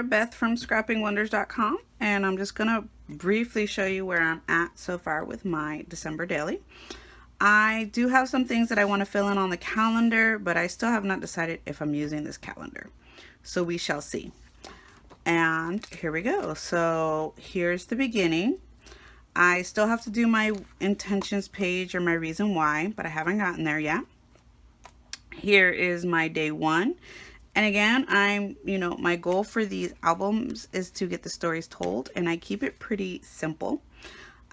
Beth from scrappingwonders.com, and I'm just going to briefly show you where I'm at so far with my December daily. I do have some things that I want to fill in on the calendar, but I still have not decided if I'm using this calendar. So we shall see. And here we go. So here's the beginning. I still have to do my intentions page or my reason why, but I haven't gotten there yet. Here is my day one. And again, my goal for these albums is to get the stories told, and I keep it pretty simple.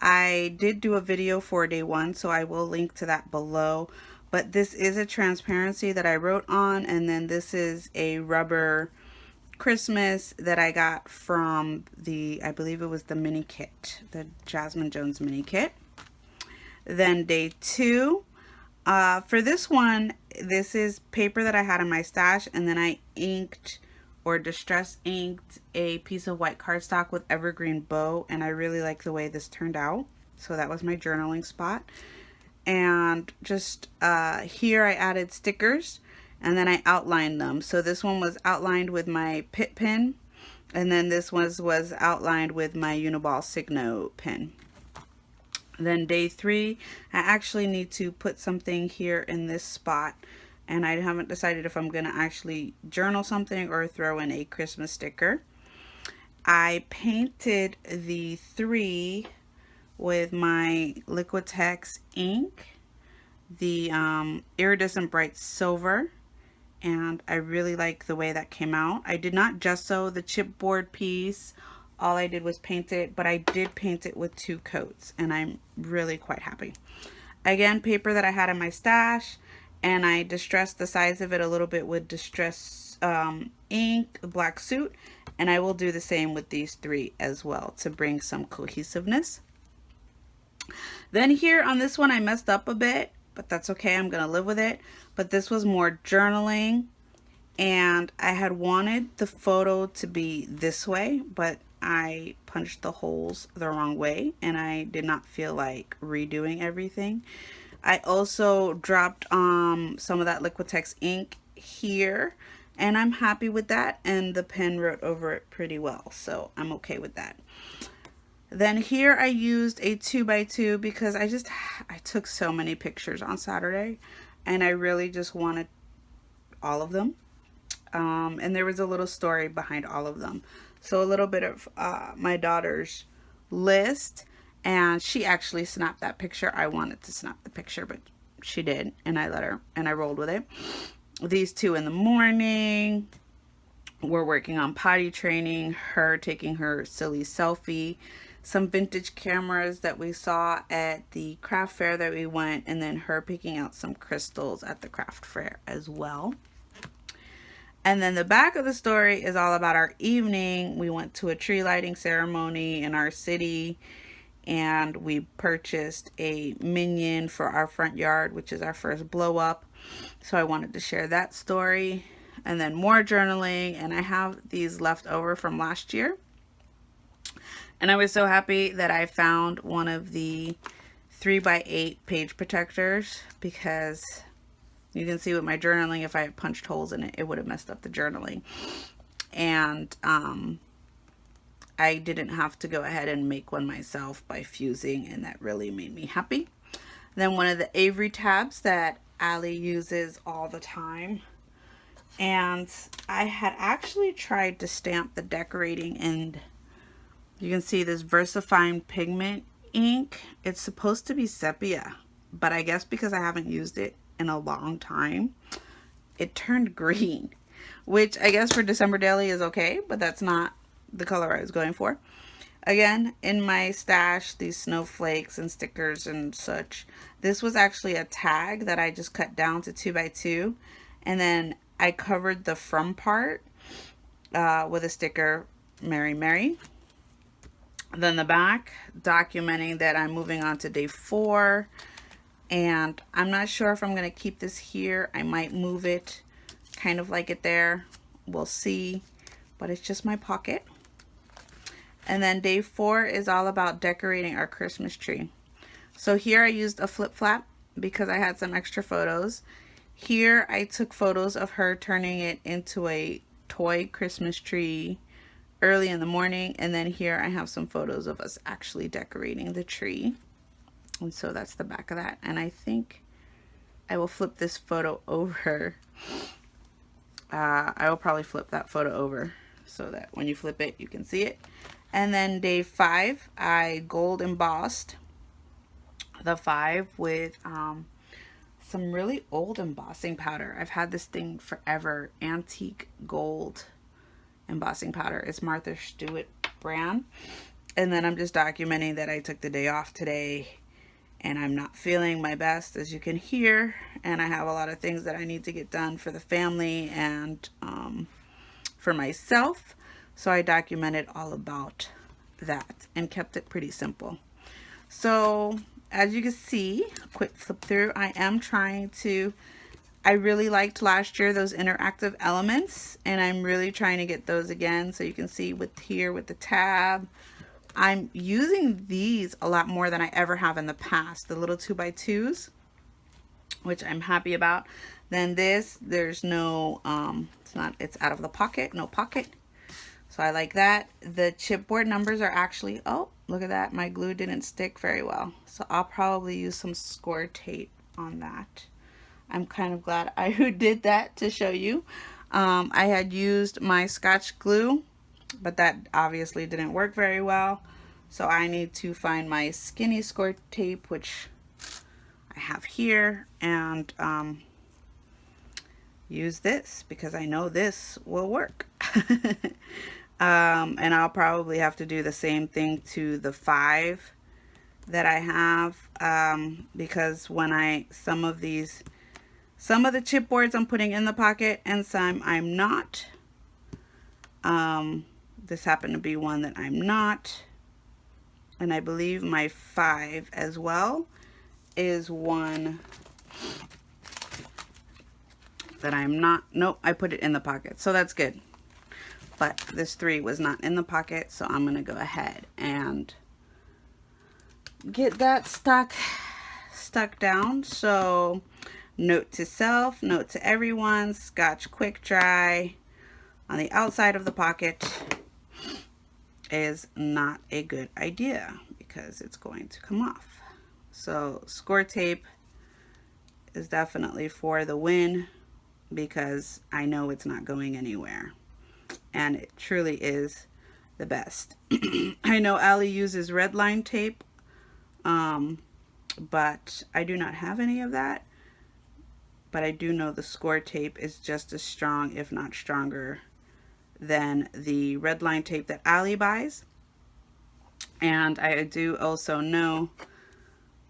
I did do a video for day one, so I will link to that below. But this is a transparency that I wrote on, and then this is a rubber Christmas that I got from I believe it was the mini kit, the Jasmine Jones mini kit. Then day two. For this one, this is paper that I had in my stash, and then I inked or distress inked a piece of white cardstock with evergreen bow, and I really like the way this turned out. So that was my journaling spot. And just here I added stickers, and then I outlined them. So this one was outlined with my Pitt pen, and then this was outlined with my Uniball Signo pen. Then day three, I actually need to put something here in this spot, and I haven't decided if I'm going to actually journal something or throw in a Christmas sticker. I painted the three with my Liquitex ink, the iridescent bright silver, and I really like the way that came out. I did not gesso the chipboard piece. All I did was paint it, but I did paint it with 2 coats, and I'm really quite happy. Again, paper that I had in my stash, and I distressed the size of it a little bit with Distress ink, Black Suit, and I will do the same with these 3 as well to bring some cohesiveness. Then here on this one, I messed up a bit, but that's okay. I'm going to live with it. But this was more journaling, and I had wanted the photo to be this way, but I punched the holes the wrong way, and I did not feel like redoing everything. I also dropped some of that Liquitex ink here, and I'm happy with that, and the pen wrote over it pretty well, so I'm okay with that. Then here I used a 2x2 because I took so many pictures on Saturday, and I really just wanted all of them. And there was a little story behind all of them. So a little bit of my daughter's list, and she actually snapped that picture. I wanted to snap the picture, but she did, and I let her, and I rolled with it. These 2 in the morning, we're working on potty training, her taking her silly selfie, some vintage cameras that we saw at the craft fair that we went, and then her picking out some crystals at the craft fair as well. And then the back of the story is all about our evening. We went to a tree lighting ceremony in our city, and we purchased a Minion for our front yard, which is our first blow up. So I wanted to share that story. And then more journaling, and I have these left over from last year. And I was so happy that I found one of the 3x8 page protectors, because you can see with my journaling, if I had punched holes in it, it would have messed up the journaling. And I didn't have to go ahead and make one myself by fusing, and that really made me happy. Then one of the Avery tabs that Allie uses all the time. And I had actually tried to stamp the decorating, and you can see this VersaFine pigment ink. It's supposed to be sepia, but I guess because I haven't used it in a long time, it turned green, which I guess for December daily is okay, but that's not the color I was going for. Again, in my stash, these snowflakes and stickers and such. This was actually a tag that I just cut down to 2x2, and then I covered the from part with a sticker, Mary Mary. Then the back, documenting that I'm moving on to day 4. And I'm not sure if I'm going to keep this here. I might move it, kind of like it there. We'll see. But it's just my pocket. And then day 4 is all about decorating our Christmas tree. So here I used a flip flap because I had some extra photos. Here I took photos of her turning it into a toy Christmas tree early in the morning. And then here I have some photos of us actually decorating the tree. And so that's the back of that. And I think I will flip this photo over. I will probably flip that photo over so that when you flip it, you can see it. And then day 5, I gold embossed the 5 with some really old embossing powder. I've had this thing forever, antique gold embossing powder. It's Martha Stewart brand. And then I'm just documenting that I took the day off today and I'm not feeling my best, as you can hear, and I have a lot of things that I need to get done for the family and for myself. So I documented all about that and kept it pretty simple. So as you can see, quick flip through, I am trying to, I really liked last year those interactive elements, and I'm really trying to get those again. So you can see with here with the tab, I'm using these a lot more than I ever have in the past, the little 2x2s, which I'm happy about. Then this, there's no, it's out of the pocket, no pocket. So I like that. The chipboard numbers are actually, oh, look at that. My glue didn't stick very well. So I'll probably use some score tape on that. I'm kind of glad I did that to show you. I had used my Scotch glue, but that obviously didn't work very well. So I need to find my skinny score tape, which I have here, and use this because I know this will work. And I'll probably have to do the same thing to the 5 that I have, because when some of the chipboards I'm putting in the pocket and some I'm not. This happened to be one that I'm not, and I believe my 5 as well is one that I'm not. Nope, I put it in the pocket, so that's good. But this 3 was not in the pocket, so I'm gonna go ahead and get that stuck down. So note to self, note to everyone, Scotch quick dry on the outside of the pocket is not a good idea because it's going to come off. So score tape is definitely for the win because I know it's not going anywhere, and it truly is the best. I know Allie uses red line tape, but I do not have any of that. But I do know the score tape is just as strong, if not stronger, than the red line tape that Allie buys. And I do also know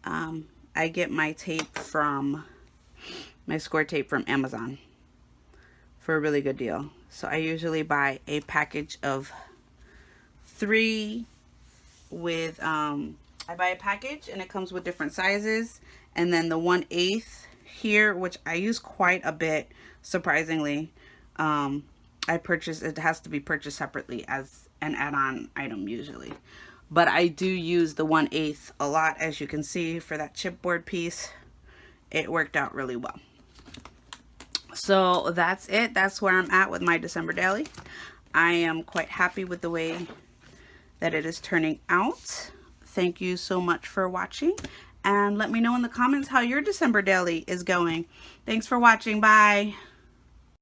I get my tape from, my score tape from Amazon for a really good deal. So I usually buy a package of 3 with, I buy a package and it comes with different sizes. And then the 1/8 here, which I use quite a bit, surprisingly, I purchase, it has to be purchased separately as an add-on item usually. But I do use the 1/8 a lot, as you can see, for that chipboard piece. It worked out really well. So that's it. That's where I'm at with my December daily. I am quite happy with the way that it is turning out. Thank you so much for watching, and let me know in the comments how your December daily is going. Thanks for watching. Bye.